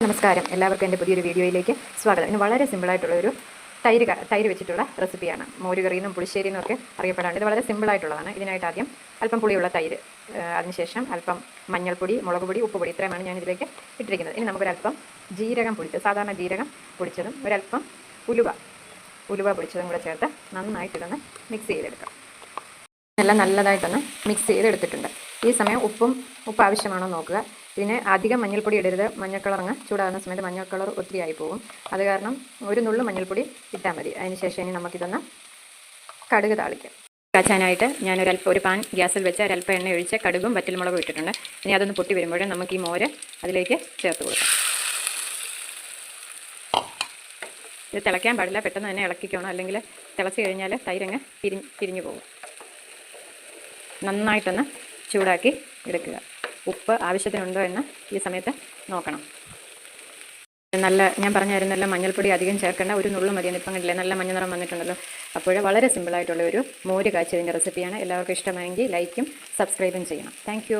നമസ്കാരം, എല്ലാവർക്കും എൻ്റെ പുതിയൊരു വീഡിയോയിലേക്ക് സ്വാഗതം. ഇന്ന് വളരെ സിമ്പിളായിട്ടുള്ള ഒരു തൈര് വെച്ചിട്ടുള്ള റെസിപ്പിയാണ്. മോരുകറി എന്നും പുളിശ്ശേരി എന്നൊക്കെ അറിയപ്പെടാണ്ട് ഇത് വളരെ സിമ്പിളായിട്ടുള്ളതാണ്. ഇതിനായിട്ട് ആദ്യം അല്പം പുളിയുള്ള തൈര്, അതിനുശേഷം അല്പം മഞ്ഞൾപ്പൊടി, മുളക് പൊടി, ഉപ്പ് പൊടി, ഇത്രയുമാണ് ഞാൻ ഇതിലേക്ക് ഇട്ടിരിക്കുന്നത്. ഇനി നമുക്കൊരല്പം ജീരകം പൊടിച്ചത്, സാധാരണ ജീരകം പൊടിച്ചതും ഒരല്പം ഉലുവ പൊടിച്ചതും കൂടെ ചേർത്ത് നന്നായിട്ടിതൊന്ന് മിക്സ് ചെയ്തെടുക്കാം. എല്ലാം നല്ലതായിട്ടൊന്ന് മിക്സ് ചെയ്തെടുത്തിട്ടുണ്ട്. ഈ സമയം ഉപ്പ് ആവശ്യമാണോ നോക്കുക. പിന്നെ അധികം മഞ്ഞൾപ്പൊടി ഇടരുത്. മഞ്ഞൾ കളറങ്ങ് ചൂടാകുന്ന സമയത്ത് മഞ്ഞൾ കളർ ഒത്തിരി ആയി പോകും. അത് കാരണം ഒരു നുള്ളു മഞ്ഞൾപ്പൊടി ഇട്ടാൽ മതി. അതിനുശേഷം ഇനി നമുക്കിതൊന്ന് കടുക് താളിക്കാം. കാച്ചാനായിട്ട് ഒരു പാൻ ഗ്യാസിൽ വെച്ച് ഒരല്പം എണ്ണ ഒഴിച്ച് കടുകും വറ്റൽമുളകും ഇട്ടിട്ടുണ്ട്. ഇനി അതൊന്ന് പൊട്ടി വരുമ്പോഴേ നമുക്ക് ഈ മോര് അതിലേക്ക് ചേർത്ത് കൊടുക്കാം. ഇത് തിളയ്ക്കാൻ പാടില്ല, പെട്ടെന്ന് തന്നെ ഇളക്കിക്കണം, അല്ലെങ്കിൽ തിളച്ച് കഴിഞ്ഞാൽ തൈരങ്ങ് പിരിഞ്ഞു പോകും. നന്നായിട്ടൊന്ന് ചൂടാക്കി എടുക്കുക. ഉപ്പ് ആവശ്യത്തിനുണ്ടോ എന്ന് ഈ സമയത്ത് നോക്കണം. ഞാൻ പറഞ്ഞായിരുന്നല്ലോ, മഞ്ഞൾപ്പൊടി അധികം ചേർക്കേണ്ട, ഒരു നുള്ളു മതി. ഇപ്പം കണ്ടില്ലേ, നല്ല മഞ്ഞ നിറം വന്നിട്ടുണ്ടല്ലോ. അപ്പോൾ വളരെ സിമ്പിളായിട്ടുള്ള ഒരു മോര് കാച്ചിയതിൻ്റെ റെസിപ്പിയാണ്. എല്ലാവർക്കും ഇഷ്ടമായെങ്കിൽ ലൈക്കും സബ്സ്ക്രൈബും ചെയ്യണം. താങ്ക്